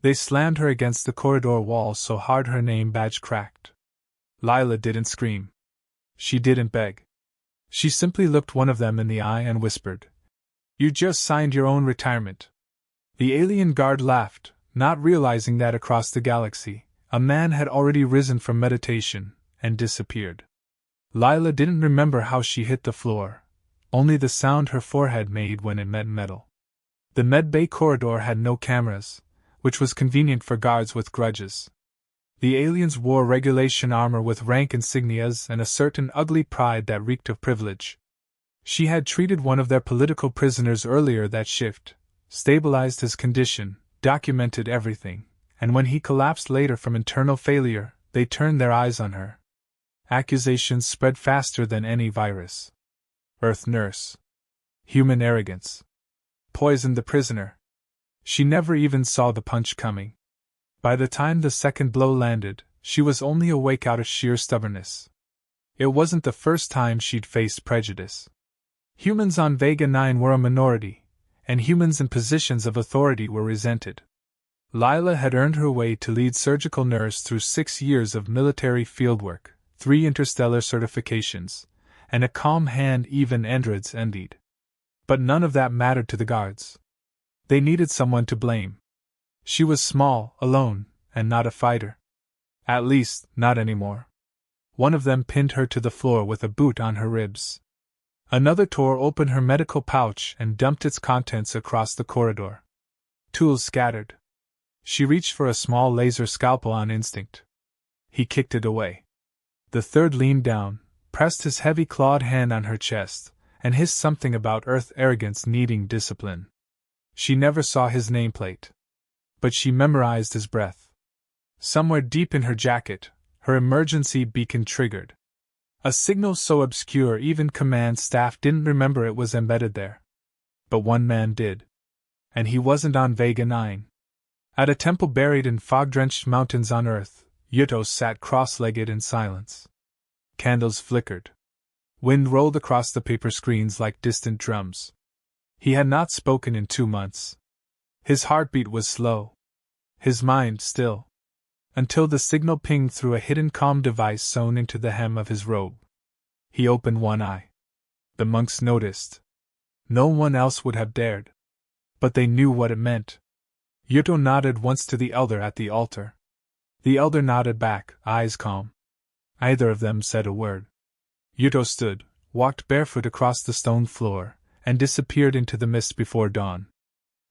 They slammed her against the corridor wall so hard her name badge cracked. Lila didn't scream. She didn't beg. She simply looked one of them in the eye and whispered, "You just signed your own retirement." The alien guard laughed, not realizing that across the galaxy, a man had already risen from meditation and disappeared. Lila didn't remember how she hit the floor, only the sound her forehead made when it met metal. The medbay corridor had no cameras, which was convenient for guards with grudges. The aliens wore regulation armor with rank insignias and a certain ugly pride that reeked of privilege. She had treated one of their political prisoners earlier that shift, stabilized his condition, documented everything, and when he collapsed later from internal failure, they turned their eyes on her. Accusations spread faster than any virus. Earth nurse. Human arrogance. Poisoned the prisoner. She never even saw the punch coming. By the time the second blow landed, she was only awake out of sheer stubbornness. It wasn't the first time she'd faced prejudice. Humans on Vega 9 were a minority, and humans in positions of authority were resented. Lila had earned her way to lead surgical nurse through 6 years of military fieldwork, 3 interstellar certifications, and a calm hand even androids envied. But none of that mattered to the guards. They needed someone to blame. She was small, alone, and not a fighter. At least, not anymore. One of them pinned her to the floor with a boot on her ribs. Another tore open her medical pouch and dumped its contents across the corridor. Tools scattered. She reached for a small laser scalpel on instinct. He kicked it away. The third leaned down, pressed his heavy clawed hand on her chest, and hissed something about Earth arrogance needing discipline. She never saw his nameplate. But she memorized his breath. Somewhere deep in her jacket, her emergency beacon triggered. A signal so obscure even command staff didn't remember it was embedded there. But one man did. And he wasn't on Vega 9. At a temple buried in fog-drenched mountains on Earth, Yuto sat cross-legged in silence. Candles flickered. Wind rolled across the paper screens like distant drums. He had not spoken in 2 months. His heartbeat was slow. His mind still. Until the signal pinged through a hidden comm device sewn into the hem of his robe. He opened one eye. The monks noticed. No one else would have dared. But they knew what it meant. Yuto nodded once to the elder at the altar. The elder nodded back, eyes calm. Neither of them said a word. Yuto stood, walked barefoot across the stone floor, and disappeared into the mist before dawn.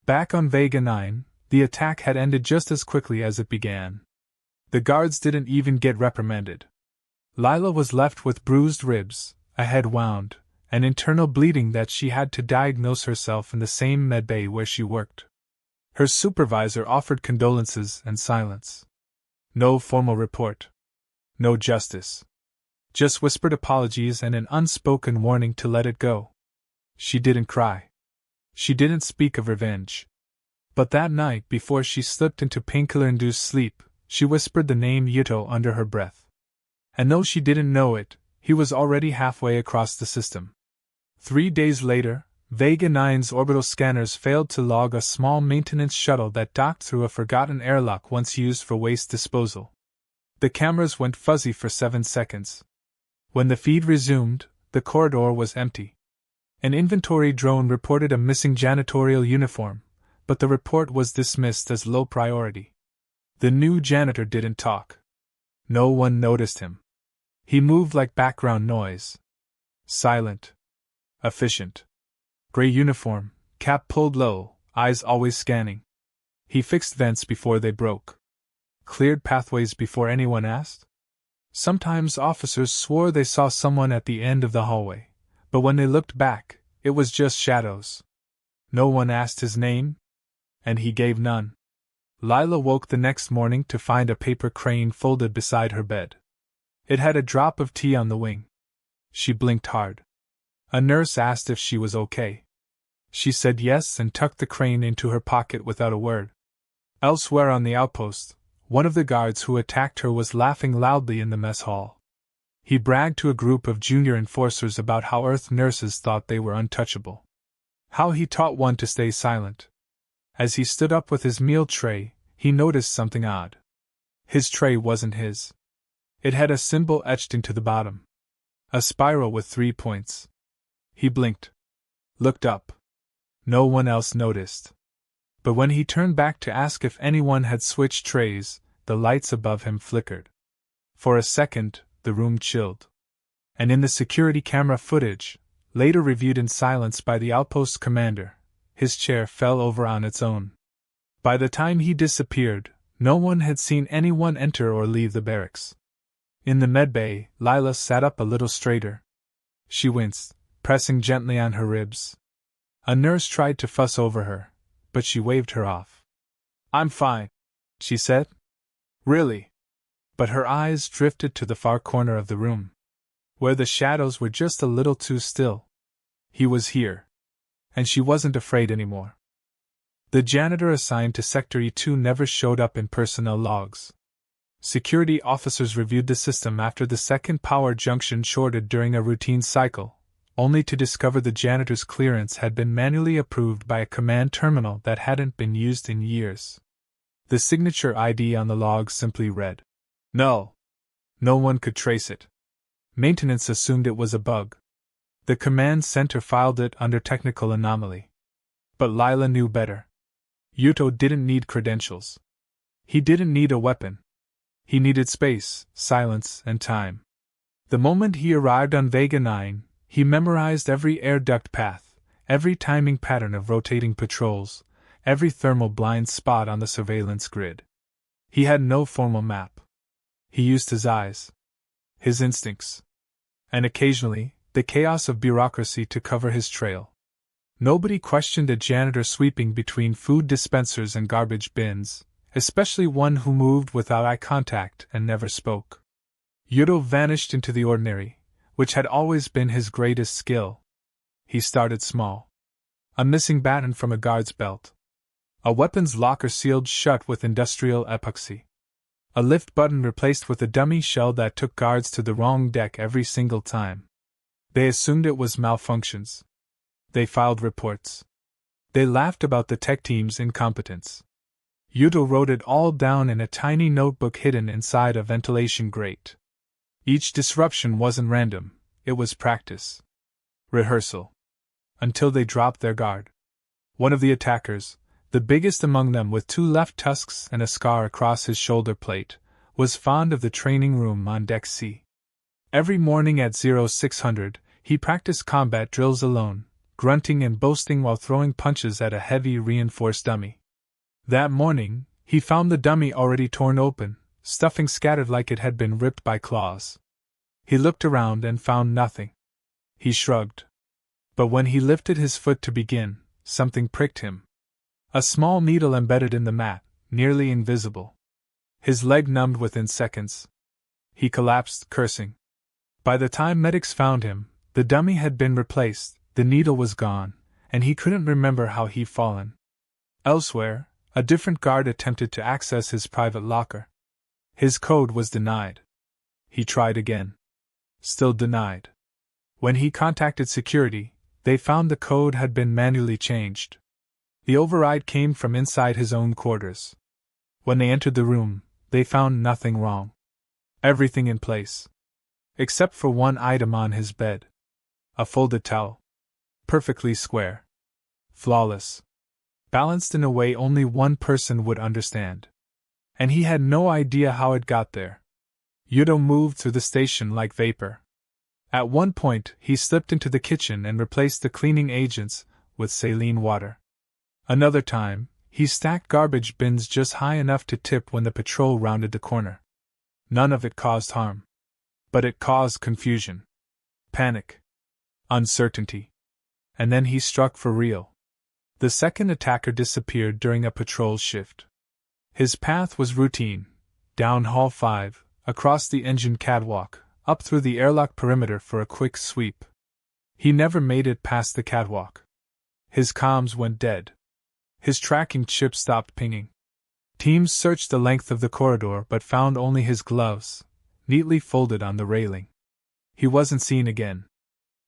Back on Vega 9, the attack had ended just as quickly as it began. The guards didn't even get reprimanded. Lila was left with bruised ribs, a head wound, and internal bleeding that she had to diagnose herself in the same medbay where she worked. Her supervisor offered condolences and silence. No formal report. No justice. Just whispered apologies and an unspoken warning to let it go. She didn't cry. She didn't speak of revenge. But that night, before she slipped into painkiller-induced sleep, she whispered the name Yuto under her breath. And though she didn't know it, he was already halfway across the system. 3 days later, Vega 9's orbital scanners failed to log a small maintenance shuttle that docked through a forgotten airlock once used for waste disposal. The cameras went fuzzy for 7 seconds. When the feed resumed, the corridor was empty. An inventory drone reported a missing janitorial uniform, but the report was dismissed as low priority. The new janitor didn't talk. No one noticed him. He moved like background noise. Silent. Efficient. Gray uniform, cap pulled low, eyes always scanning. He fixed vents before they broke. Cleared pathways before anyone asked. Sometimes officers swore they saw someone at the end of the hallway, but when they looked back, it was just shadows. No one asked his name, and he gave none. Lila woke the next morning to find a paper crane folded beside her bed. It had a drop of tea on the wing. She blinked hard. A nurse asked if she was okay. She said yes and tucked the crane into her pocket without a word. Elsewhere on the outpost, one of the guards who attacked her was laughing loudly in the mess hall. He bragged to a group of junior enforcers about how Earth nurses thought they were untouchable. How he taught one to stay silent. As he stood up with his meal tray, he noticed something odd. His tray wasn't his. It had a symbol etched into the bottom. A spiral with 3 points. He blinked. Looked up. No one else noticed. But when he turned back to ask if anyone had switched trays, the lights above him flickered. For a second, the room chilled. And in the security camera footage, later reviewed in silence by the outpost commander, his chair fell over on its own. By the time he disappeared, no one had seen anyone enter or leave the barracks. In the medbay, Lila sat up a little straighter. She winced, pressing gently on her ribs. A nurse tried to fuss over her, but she waved her off. "I'm fine," she said. "Really?" But her eyes drifted to the far corner of the room, where the shadows were just a little too still. He was here. And she wasn't afraid anymore. The janitor assigned to Sector E2 never showed up in personnel logs. Security officers reviewed the system after the second power junction shorted during a routine cycle, only to discover the janitor's clearance had been manually approved by a command terminal that hadn't been used in years. The signature ID on the log simply read, "Null." No one could trace it. Maintenance assumed it was a bug. The command center filed it under technical anomaly. But Lila knew better. Yuto didn't need credentials. He didn't need a weapon. He needed space, silence, and time. The moment he arrived on Vega 9, he memorized every air duct path, every timing pattern of rotating patrols, every thermal blind spot on the surveillance grid. He had no formal map. He used his eyes, his instincts, and occasionally, the chaos of bureaucracy to cover his trail. Nobody questioned a janitor sweeping between food dispensers and garbage bins, especially one who moved without eye contact and never spoke. Yuto vanished into the ordinary, which had always been his greatest skill. He started small. A missing baton from a guard's belt. A weapons locker sealed shut with industrial epoxy. A lift button replaced with a dummy shell that took guards to the wrong deck every single time. They assumed it was malfunctions. They filed reports. They laughed about the tech team's incompetence. Yuto wrote it all down in a tiny notebook hidden inside a ventilation grate. Each disruption wasn't random, it was practice. Rehearsal. Until they dropped their guard. One of the attackers, the biggest among them with 2 left tusks and a scar across his shoulder plate, was fond of the training room on Deck C. Every morning at 0600, he practiced combat drills alone, grunting and boasting while throwing punches at a heavy reinforced dummy. That morning, he found the dummy already torn open, stuffing scattered like it had been ripped by claws. He looked around and found nothing. He shrugged. But when he lifted his foot to begin, something pricked him. A small needle embedded in the mat, nearly invisible. His leg numbed within seconds. He collapsed, cursing. By the time medics found him, the dummy had been replaced, the needle was gone, and he couldn't remember how he'd fallen. Elsewhere, a different guard attempted to access his private locker. His code was denied. He tried again. Still denied. When he contacted security, they found the code had been manually changed. The override came from inside his own quarters. When they entered the room, they found nothing wrong. Everything in place. Except for one item on his bed. A folded towel. Perfectly square. Flawless. Balanced in a way only one person would understand. And he had no idea how it got there. Yuto moved through the station like vapor. At one point, he slipped into the kitchen and replaced the cleaning agents with saline water. Another time, he stacked garbage bins just high enough to tip when the patrol rounded the corner. None of it caused harm. But it caused confusion. Panic. Uncertainty. And then he struck for real. The second attacker disappeared during a patrol shift. His path was routine, down Hall 5, across the engine catwalk, up through the airlock perimeter for a quick sweep. He never made it past the catwalk. His comms went dead. His tracking chip stopped pinging. Teams searched the length of the corridor but found only his gloves, neatly folded on the railing. He wasn't seen again.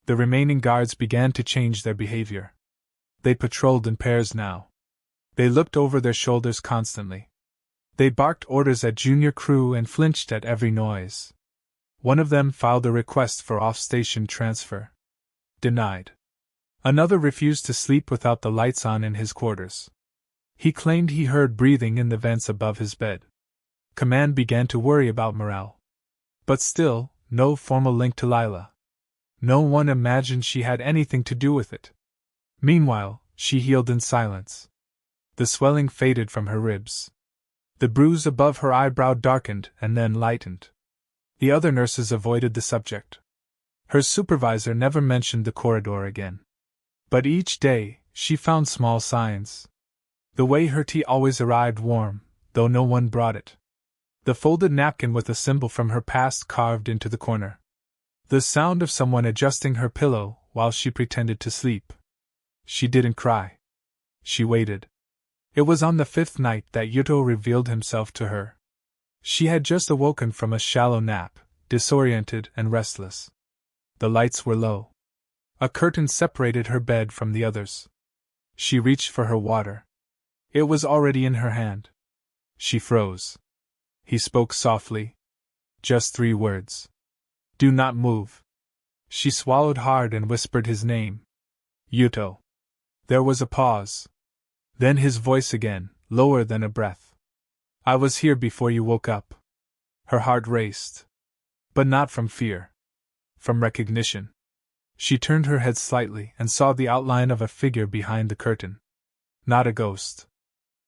The remaining guards began to change their behavior. They patrolled in pairs now. They looked over their shoulders constantly. They barked orders at junior crew and flinched at every noise. One of them filed a request for off-station transfer. Denied. Another refused to sleep without the lights on in his quarters. He claimed he heard breathing in the vents above his bed. Command began to worry about morale. But still, no formal link to Lila. No one imagined she had anything to do with it. Meanwhile, she healed in silence. The swelling faded from her ribs. The bruise above her eyebrow darkened and then lightened. The other nurses avoided the subject. Her supervisor never mentioned the corridor again. But each day, she found small signs. The way her tea always arrived warm, though no one brought it. The folded napkin with a symbol from her past carved into the corner. The sound of someone adjusting her pillow while she pretended to sleep. She didn't cry. She waited. It was on the 5th night that Yuto revealed himself to her. She had just awoken from a shallow nap, disoriented and restless. The lights were low. A curtain separated her bed from the others. She reached for her water. It was already in her hand. She froze. He spoke softly. Just 3 words. Do not move. She swallowed hard and whispered his name. Yuto. There was a pause. Then his voice again, lower than a breath. I was here before you woke up. Her heart raced. But not from fear. From recognition. She turned her head slightly and saw the outline of a figure behind the curtain. Not a ghost.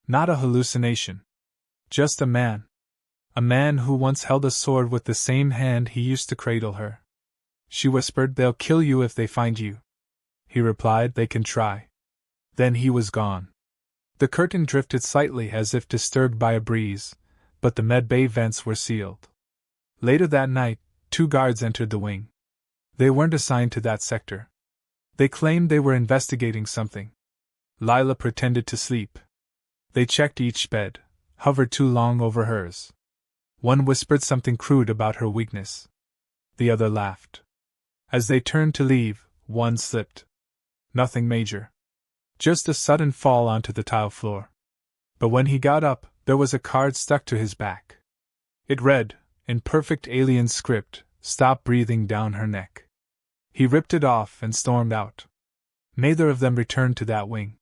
Not a hallucination. Just a man. A man who once held a sword with the same hand he used to cradle her. She whispered, "They'll kill you if they find you." He replied, "They can try." Then he was gone. The curtain drifted slightly as if disturbed by a breeze, but the medbay vents were sealed. Later that night, 2 guards entered the wing. They weren't assigned to that sector. They claimed they were investigating something. Lila pretended to sleep. They checked each bed, hovered too long over hers. One whispered something crude about her weakness. The other laughed. As they turned to leave, one slipped. Nothing major. Just a sudden fall onto the tile floor. But when he got up, there was a card stuck to his back. It read, in perfect alien script, "Stop breathing down her neck." He ripped it off and stormed out. Neither of them returned to that wing.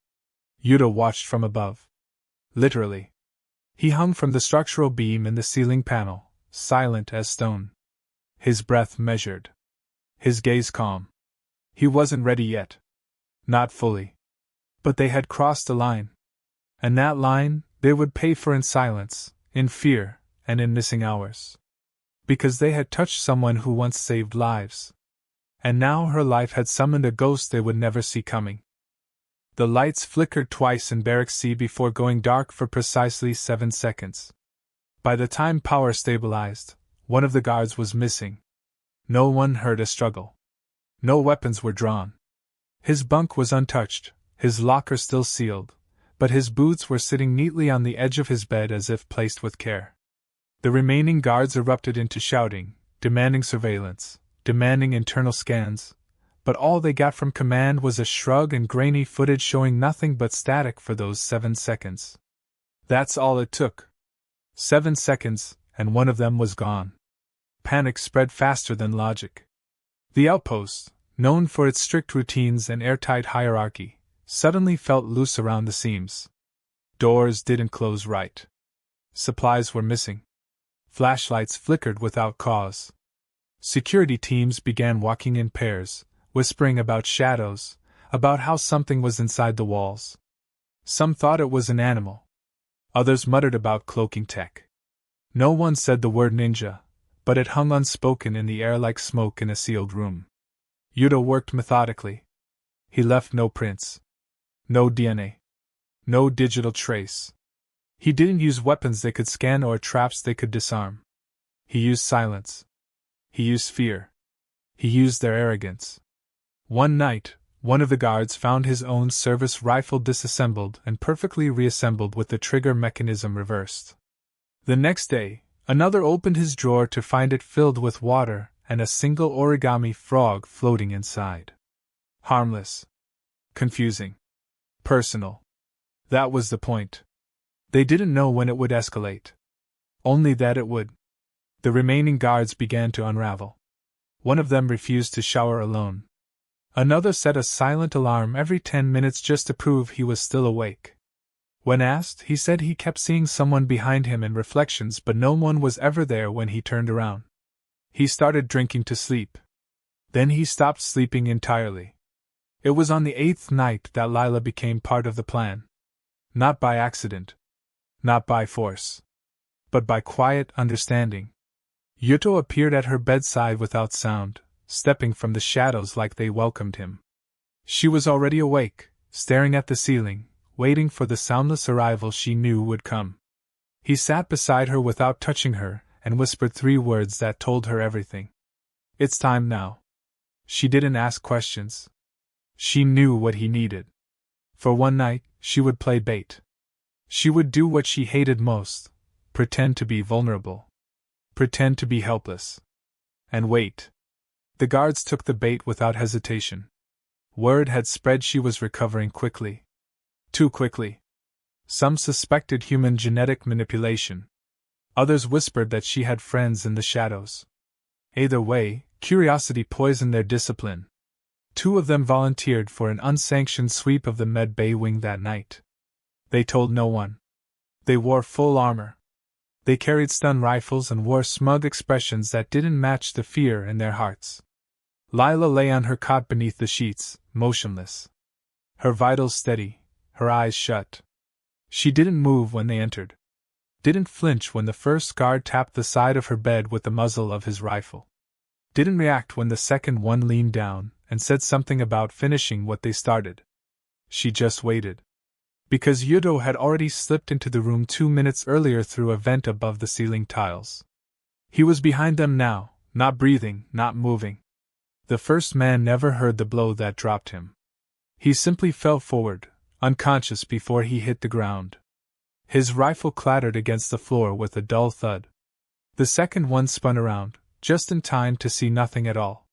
Yuto watched from above. Literally. He hung from the structural beam in the ceiling panel, silent as stone. His breath measured. His gaze calm. He wasn't ready yet. Not fully. But they had crossed a line. And that line, they would pay for in silence, in fear, and in missing hours. Because they had touched someone who once saved lives. And now her life had summoned a ghost they would never see coming. The lights flickered twice in Barrack C before going dark for precisely 7 seconds. By the time power stabilized, one of the guards was missing. No one heard a struggle. No weapons were drawn. His bunk was untouched, his locker still sealed, but his boots were sitting neatly on the edge of his bed as if placed with care. The remaining guards erupted into shouting, demanding surveillance, demanding internal scans, but all they got from command was a shrug and grainy footage showing nothing but static for those 7 seconds. That's all it took. 7 seconds, and one of them was gone. Panic spread faster than logic. The outpost, known for its strict routines and airtight hierarchy, suddenly felt loose around the seams. Doors didn't close right. Supplies were missing. Flashlights flickered without cause. Security teams began walking in pairs, whispering about shadows, about how something was inside the walls. Some thought it was an animal. Others muttered about cloaking tech. No one said the word ninja, but it hung unspoken in the air like smoke in a sealed room. Yuto worked methodically. He left no prints. No DNA. No digital trace. He didn't use weapons they could scan or traps they could disarm. He used silence. He used fear. He used their arrogance. One night, one of the guards found his own service rifle disassembled and perfectly reassembled with the trigger mechanism reversed. The next day, another opened his drawer to find it filled with water and a single origami frog floating inside. Harmless. Confusing. Personal. That was the point. They didn't know when it would escalate. Only that it would. The remaining guards began to unravel. One of them refused to shower alone. Another set a silent alarm every 10 minutes just to prove he was still awake. When asked, he said he kept seeing someone behind him in reflections, but no one was ever there when he turned around. He started drinking to sleep. Then he stopped sleeping entirely. It was on the 8th night that Lila became part of the plan. Not by accident. Not by force. But by quiet understanding. Yuto appeared at her bedside without sound, stepping from the shadows like they welcomed him. She was already awake, staring at the ceiling, waiting for the soundless arrival she knew would come. He sat beside her without touching her, and whispered 3 words that told her everything. It's time now. She didn't ask questions. She knew what he needed. For one night, she would play bait. She would do what she hated most, pretend to be vulnerable. Pretend to be helpless. And wait. The guards took the bait without hesitation. Word had spread she was recovering quickly. Too quickly. Some suspected human genetic manipulation. Others whispered that she had friends in the shadows. Either way, curiosity poisoned their discipline. 2 of them volunteered for an unsanctioned sweep of the med bay wing that night. They told no one. They wore full armor. They carried stun rifles and wore smug expressions that didn't match the fear in their hearts. Lila lay on her cot beneath the sheets, motionless. Her vitals steady, her eyes shut. She didn't move when they entered. Didn't flinch when the first guard tapped the side of her bed with the muzzle of his rifle. Didn't react when the second one leaned down and said something about finishing what they started. She just waited. Because Yudo had already slipped into the room 2 minutes earlier through a vent above the ceiling tiles. He was behind them now, not breathing, not moving. The first man never heard the blow that dropped him. He simply fell forward, unconscious before he hit the ground. His rifle clattered against the floor with a dull thud. The second one spun around, just in time to see nothing at all.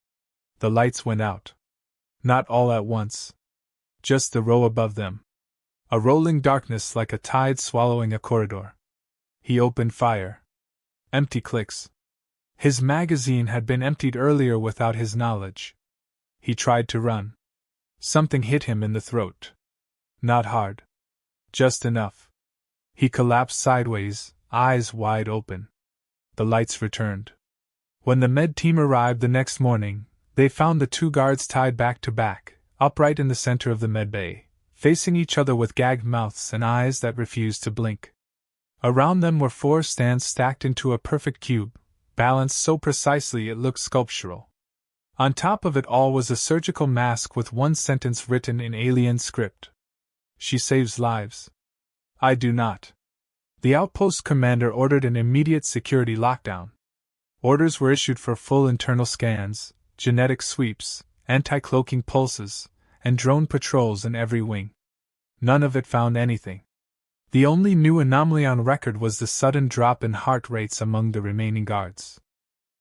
The lights went out. Not all at once. Just the row above them. A rolling darkness like a tide swallowing a corridor. He opened fire. Empty clicks. His magazine had been emptied earlier without his knowledge. He tried to run. Something hit him in the throat. Not hard. Just enough. He collapsed sideways, eyes wide open. The lights returned. When the med team arrived the next morning, they found the 2 guards tied back to back, upright in the center of the med bay, facing each other with gagged mouths and eyes that refused to blink. Around them were 4 stands stacked into a perfect cube, balanced so precisely it looked sculptural. On top of it all was a surgical mask with one sentence written in alien script. She saves lives. I do not. The outpost commander ordered an immediate security lockdown. Orders were issued for full internal scans, genetic sweeps, anti-cloaking pulses, and drone patrols in every wing. None of it found anything. The only new anomaly on record was the sudden drop in heart rates among the remaining guards.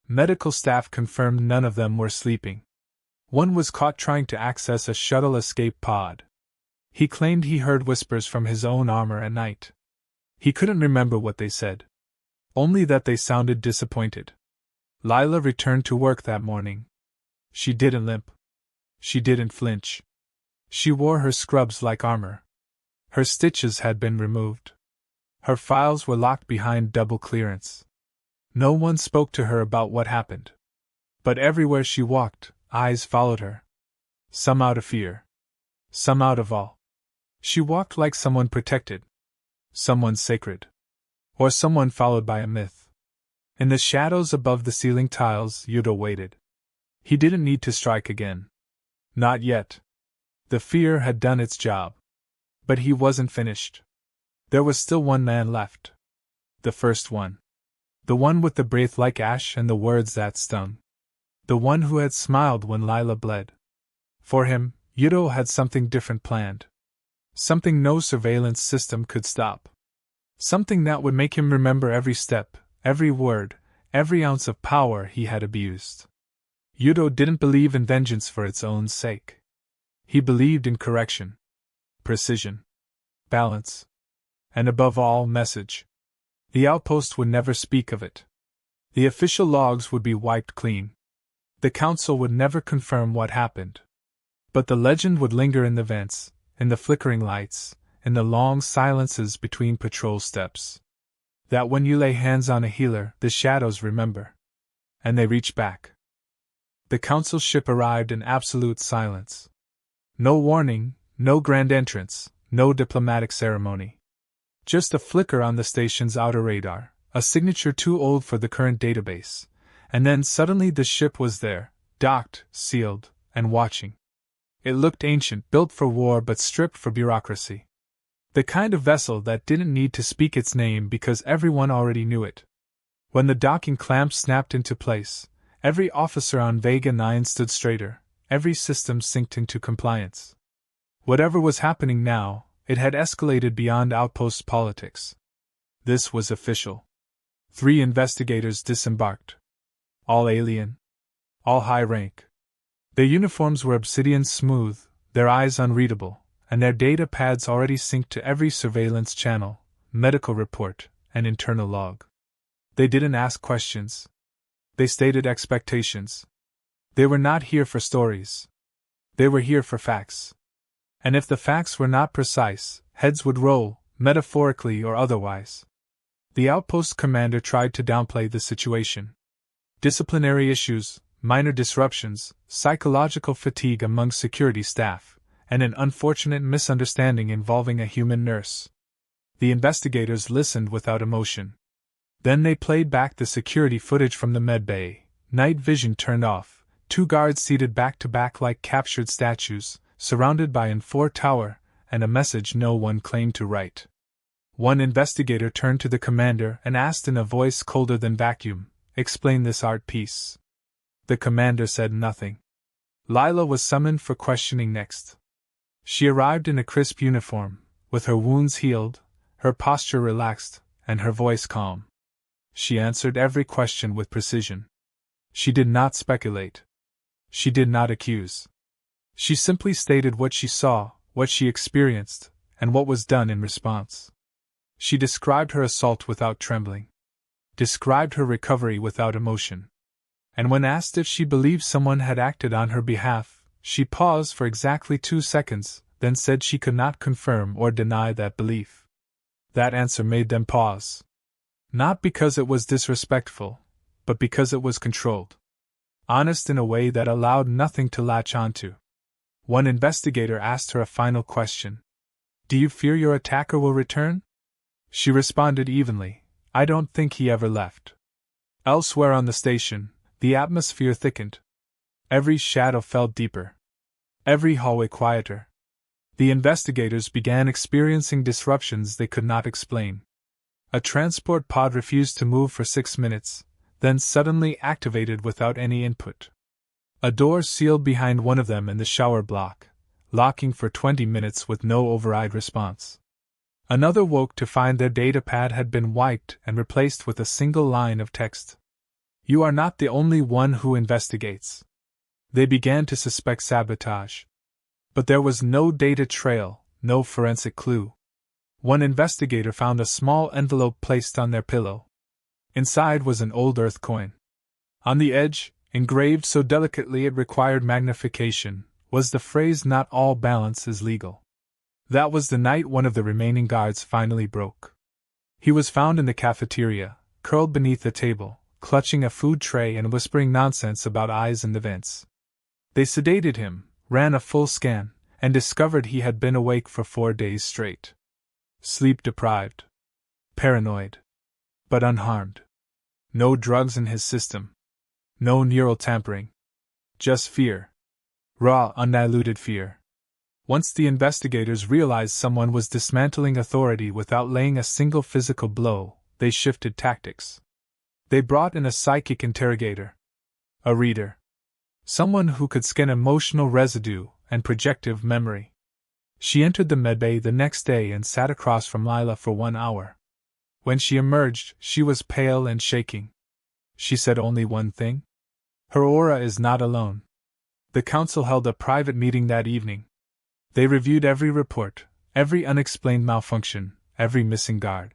Medical staff confirmed none of them were sleeping. One was caught trying to access a shuttle escape pod. He claimed he heard whispers from his own armor at night. He couldn't remember what they said. Only that they sounded disappointed. Lila returned to work that morning. She didn't limp. She didn't flinch. She wore her scrubs like armor. Her stitches had been removed. Her files were locked behind double clearance. No one spoke to her about what happened. But everywhere she walked, eyes followed her. Some out of fear. Some out of awe. She walked like someone protected. Someone sacred. Or someone followed by a myth. In the shadows above the ceiling tiles, Yudo waited. He didn't need to strike again. Not yet. The fear had done its job. But he wasn't finished. There was still one man left. The first one. The one with the breath like ash and the words that stung. The one who had smiled when Lila bled. For him, Yudo had something different planned. Something no surveillance system could stop. Something that would make him remember every step, every word, every ounce of power he had abused. Yudo didn't believe in vengeance for its own sake. He believed in correction. Precision. Balance. And above all, message. The outpost would never speak of it. The official logs would be wiped clean. The council would never confirm what happened. But the legend would linger in the vents, in the flickering lights, in the long silences between patrol steps. That when you lay hands on a healer, the shadows remember. And they reach back. The council ship arrived in absolute silence. No warning, no grand entrance, no diplomatic ceremony. Just a flicker on the station's outer radar, a signature too old for the current database, and then suddenly the ship was there, docked, sealed, and watching. It looked ancient, built for war but stripped for bureaucracy. The kind of vessel that didn't need to speak its name because everyone already knew it. When the docking clamps snapped into place, every officer on Vega 9 stood straighter, every system synced into compliance. Whatever was happening now, it had escalated beyond outpost politics. This was official. 3 investigators disembarked. All alien. All high rank. Their uniforms were obsidian smooth, their eyes unreadable, and their data pads already synced to every surveillance channel, medical report, and internal log. They didn't ask questions. They stated expectations. They were not here for stories. They were here for facts. And if the facts were not precise, heads would roll, metaphorically or otherwise. The outpost commander tried to downplay the situation. Disciplinary issues, minor disruptions, psychological fatigue among security staff, and an unfortunate misunderstanding involving a human nurse. The investigators listened without emotion. Then they played back the security footage from the medbay, night vision turned off, 2 guards seated back to back like captured statues, surrounded by an 4 tower, and a message no one claimed to write. One investigator turned to the commander and asked in a voice colder than vacuum, "Explain this art piece." The commander said nothing. Lila was summoned for questioning next. She arrived in a crisp uniform, with her wounds healed, her posture relaxed, and her voice calm. She answered every question with precision. She did not speculate. She did not accuse. She simply stated what she saw, what she experienced, and what was done in response. She described her assault without trembling. Described her recovery without emotion. And when asked if she believed someone had acted on her behalf, she paused for exactly 2 seconds, then said she could not confirm or deny that belief. That answer made them pause. Not because it was disrespectful, but because it was controlled. Honest in a way that allowed nothing to latch onto. One investigator asked her a final question. "Do you fear your attacker will return?" She responded evenly, "I don't think he ever left." Elsewhere on the station, the atmosphere thickened. Every shadow felt deeper. Every hallway quieter. The investigators began experiencing disruptions they could not explain. A transport pod refused to move for 6 minutes, then suddenly activated without any input. A door sealed behind one of them in the shower block, locking for 20 minutes with no override response. Another woke to find their datapad had been wiped and replaced with a single line of text. "You are not the only one who investigates." They began to suspect sabotage. But there was no data trail, no forensic clue. One investigator found a small envelope placed on their pillow. Inside was an old earth coin. On the edge, engraved so delicately it required magnification, was the phrase, "Not all balance is legal." That was the night one of the remaining guards finally broke. He was found in the cafeteria, curled beneath a table, clutching a food tray and whispering nonsense about eyes in the vents. They sedated him, ran a full scan, and discovered he had been awake for 4 days straight. Sleep deprived. Paranoid. But unharmed. No drugs in his system. No neural tampering. Just fear. Raw, undiluted fear. Once the investigators realized someone was dismantling authority without laying a single physical blow, they shifted tactics. They brought in a psychic interrogator. A reader. Someone who could scan emotional residue and projective memory. She entered the medbay the next day and sat across from Lila for 1 hour. When she emerged, she was pale and shaking. She said only one thing. Her aura is not alone. The council held a private meeting that evening. They reviewed every report, every unexplained malfunction, every missing guard.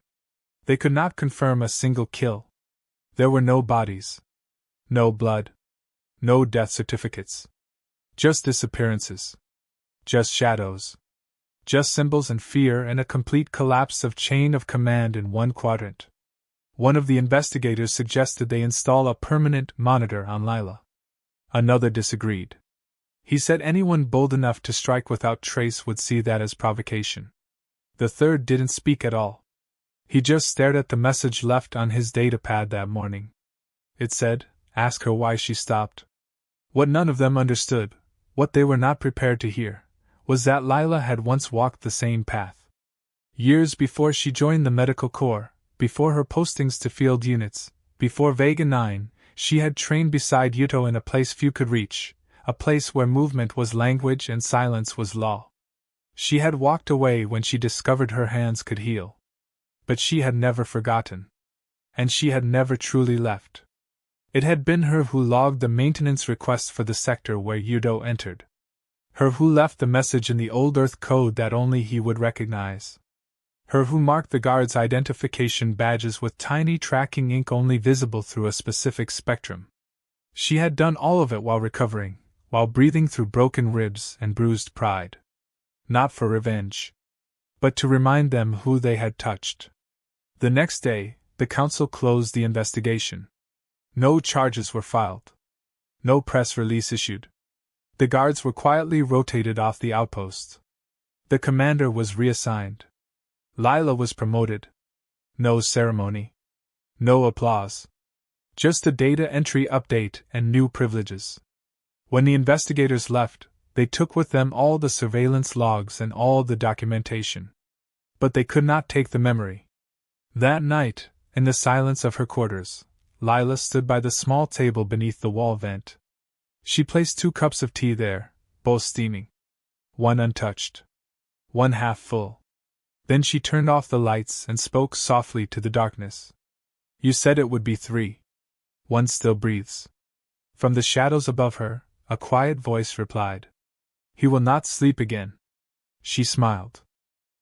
They could not confirm a single kill. There were no bodies. No blood. No death certificates. Just disappearances. Just shadows. Just symbols and fear and a complete collapse of chain of command in one quadrant. One of the investigators suggested they install a permanent monitor on Lila. Another disagreed. He said anyone bold enough to strike without trace would see that as provocation. The third didn't speak at all. He just stared at the message left on his datapad that morning. It said, "Ask her why she stopped." What none of them understood, what they were not prepared to hear, was that Lila had once walked the same path. Years before she joined the Medical Corps, before her postings to field units, before Vega 9, she had trained beside Yuto in a place few could reach, a place where movement was language and silence was law. She had walked away when she discovered her hands could heal. But she had never forgotten. And she had never truly left. It had been her who logged the maintenance request for the sector where Yudo entered. Her who left the message in the old Earth code that only he would recognize. Her who marked the guards' identification badges with tiny tracking ink only visible through a specific spectrum. She had done all of it while recovering, while breathing through broken ribs and bruised pride. Not for revenge, but to remind them who they had touched. The next day, the council closed the investigation. No charges were filed. No press release issued. The guards were quietly rotated off the outpost. The commander was reassigned. Lila was promoted. No ceremony. No applause. Just a data entry update and new privileges. When the investigators left, they took with them all the surveillance logs and all the documentation. But they could not take the memory. That night, in the silence of her quarters, Lila stood by the small table beneath the wall vent. She placed 2 cups of tea there, both steaming. One untouched. One half full. Then she turned off the lights and spoke softly to the darkness. "You said it would be 3. One still breathes." From the shadows above her, a quiet voice replied. "He will not sleep again." She smiled.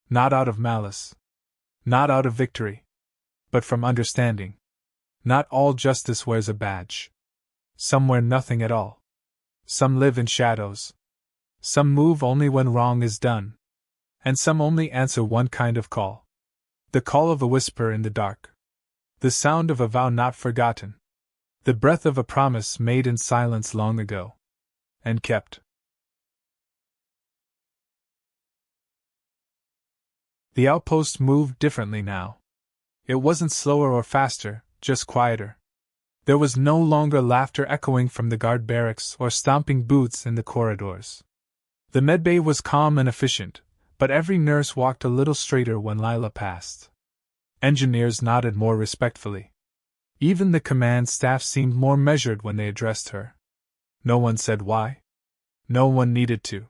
Not out of malice. Not out of victory. But from understanding. Not all justice wears a badge. Some wear nothing at all. Some live in shadows. Some move only when wrong is done. And some only answer one kind of call. The call of a whisper in the dark. The sound of a vow not forgotten. The breath of a promise made in silence long ago. And kept. The outpost moved differently now. It wasn't slower or faster, just quieter. There was no longer laughter echoing from the guard barracks or stomping boots in the corridors. The medbay was calm and efficient, but every nurse walked a little straighter when Lila passed. Engineers nodded more respectfully. Even the command staff seemed more measured when they addressed her. No one said why. No one needed to.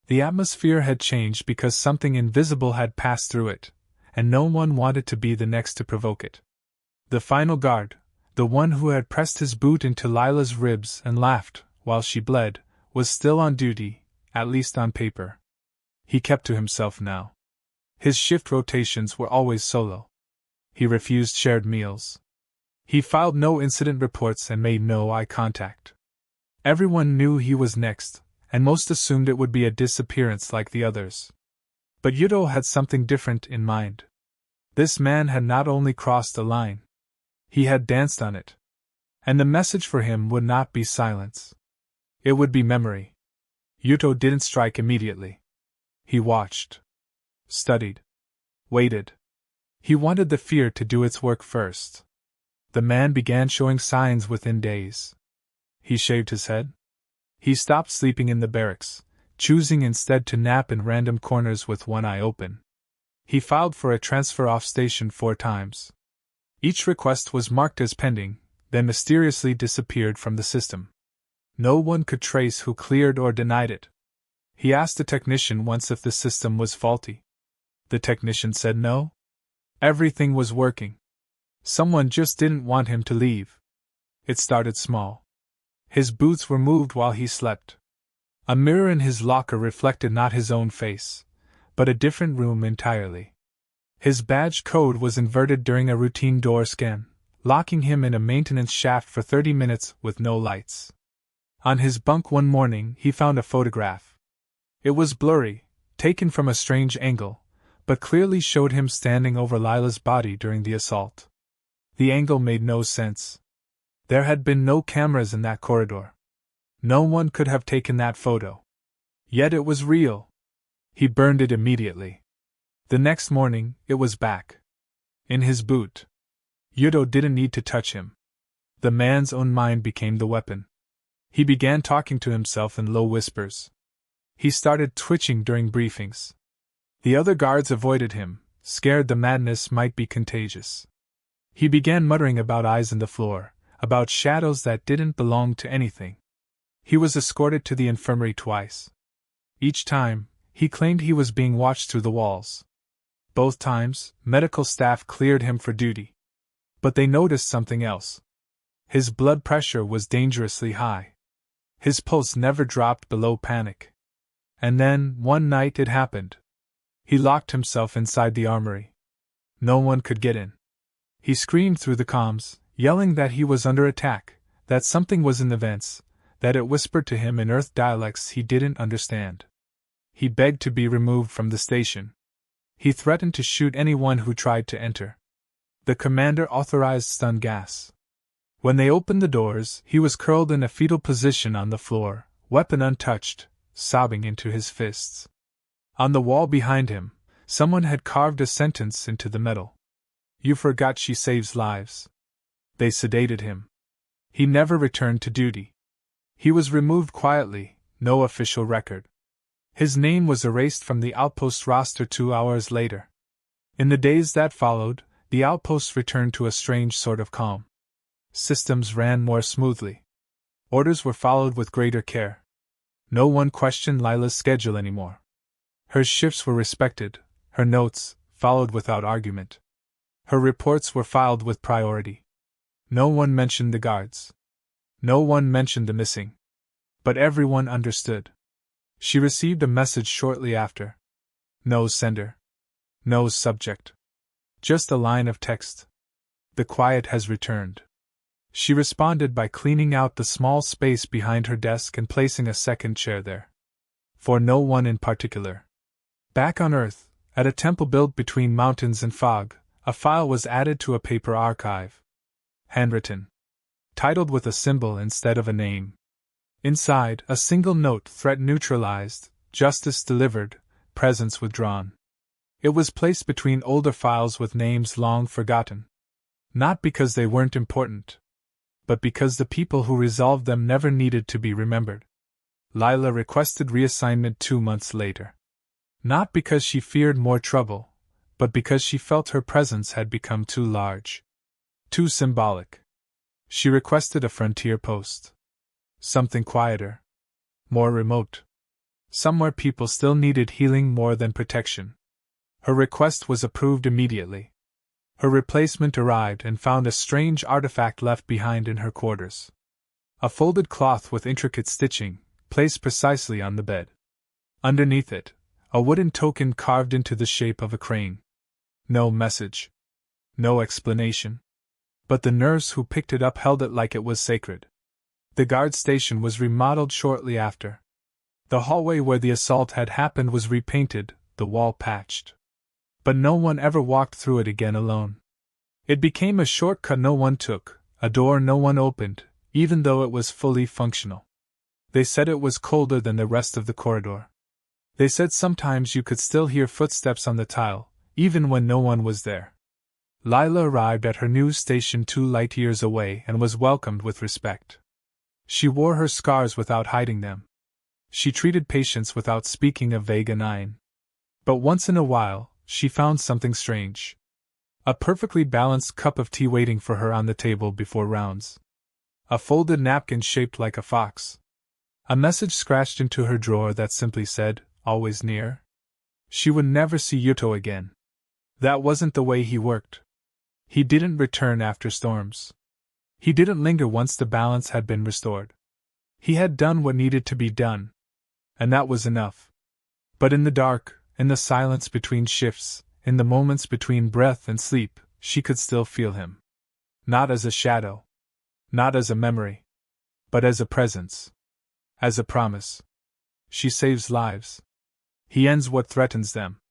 The atmosphere had changed because something invisible had passed through it, and no one wanted to be the next to provoke it. The final guard, the one who had pressed his boot into Lila's ribs and laughed while she bled, was still on duty, at least on paper. He kept to himself now. His shift rotations were always solo. He refused shared meals. He filed no incident reports and made no eye contact. Everyone knew he was next, and most assumed it would be a disappearance like the others. But Yudo had something different in mind. This man had not only crossed a line. He had danced on it. And the message for him would not be silence. It would be memory. Yudo didn't strike immediately. He watched. Studied. Waited. He wanted the fear to do its work first. The man began showing signs within days. He shaved his head. He stopped sleeping in the barracks, choosing instead to nap in random corners with one eye open. He filed for a transfer off station 4 times. Each request was marked as pending, then mysteriously disappeared from the system. No one could trace who cleared or denied it. He asked a technician once if the system was faulty. The technician said no. Everything was working. Someone just didn't want him to leave. It started small. His boots were moved while he slept. A mirror in his locker reflected not his own face, but a different room entirely. His badge code was inverted during a routine door scan, locking him in a maintenance shaft for 30 minutes with no lights. On his bunk one morning, he found a photograph. It was blurry, taken from a strange angle, but clearly showed him standing over Lila's body during the assault. The angle made no sense. There had been no cameras in that corridor. No one could have taken that photo. Yet it was real. He burned it immediately. The next morning, it was back. In his boot. Yuto didn't need to touch him. The man's own mind became the weapon. He began talking to himself in low whispers. He started twitching during briefings. The other guards avoided him, scared the madness might be contagious. He began muttering about eyes in the floor, about shadows that didn't belong to anything. He was escorted to the infirmary twice. Each time, he claimed he was being watched through the walls. Both times, medical staff cleared him for duty. But they noticed something else. His blood pressure was dangerously high. His pulse never dropped below panic. And then, one night it happened. He locked himself inside the armory. No one could get in. He screamed through the comms, yelling that he was under attack, that something was in the vents, that it whispered to him in Earth dialects he didn't understand. He begged to be removed from the station. He threatened to shoot anyone who tried to enter. The commander authorized stun gas. When they opened the doors, he was curled in a fetal position on the floor, weapon untouched, sobbing into his fists. On the wall behind him, someone had carved a sentence into the metal. "You forgot she saves lives." They sedated him. He never returned to duty. He was removed quietly, no official record. His name was erased from the outpost roster 2 hours later. In the days that followed, the outpost returned to a strange sort of calm. Systems ran more smoothly. Orders were followed with greater care. No one questioned Lila's schedule anymore. Her shifts were respected, her notes followed without argument. Her reports were filed with priority. No one mentioned the guards. No one mentioned the missing. But everyone understood. She received a message shortly after. No sender. No subject. Just a line of text. The quiet has returned. She responded by cleaning out the small space behind her desk and placing a second chair there. For no one in particular. Back on Earth, at a temple built between mountains and fog, a file was added to a paper archive. Handwritten. Titled with a symbol instead of a name. Inside, a single note: threat neutralized, justice delivered, presence withdrawn. It was placed between older files with names long forgotten. Not because they weren't important, but because the people who resolved them never needed to be remembered. Lila requested reassignment 2 months later. Not because she feared more trouble, but because she felt her presence had become too large. Too symbolic. She requested a frontier post. Something quieter. More remote. Somewhere people still needed healing more than protection. Her request was approved immediately. Her replacement arrived and found a strange artifact left behind in her quarters. A folded cloth with intricate stitching, placed precisely on the bed. Underneath it, a wooden token carved into the shape of a crane. No message. No explanation. But the nurse who picked it up held it like it was sacred. The guard station was remodeled shortly after. The hallway where the assault had happened was repainted, the wall patched. But no one ever walked through it again alone. It became a shortcut no one took, a door no one opened, even though it was fully functional. They said it was colder than the rest of the corridor. They said sometimes you could still hear footsteps on the tile, even when no one was there. Lila arrived at her new station 2 light years away and was welcomed with respect. She wore her scars without hiding them. She treated patients without speaking of vague anine. But once in a while, she found something strange. A perfectly balanced cup of tea waiting for her on the table before rounds. A folded napkin shaped like a fox. A message scratched into her drawer that simply said, "Always near." She would never see Yuto again. That wasn't the way he worked. He didn't return after storms. He didn't linger once the balance had been restored. He had done what needed to be done. And that was enough. But in the dark, in the silence between shifts, In the moments between breath and sleep, she could still feel him. Not as a shadow. Not as a memory. But as a presence. As a promise. She saves lives. He ends what threatens them.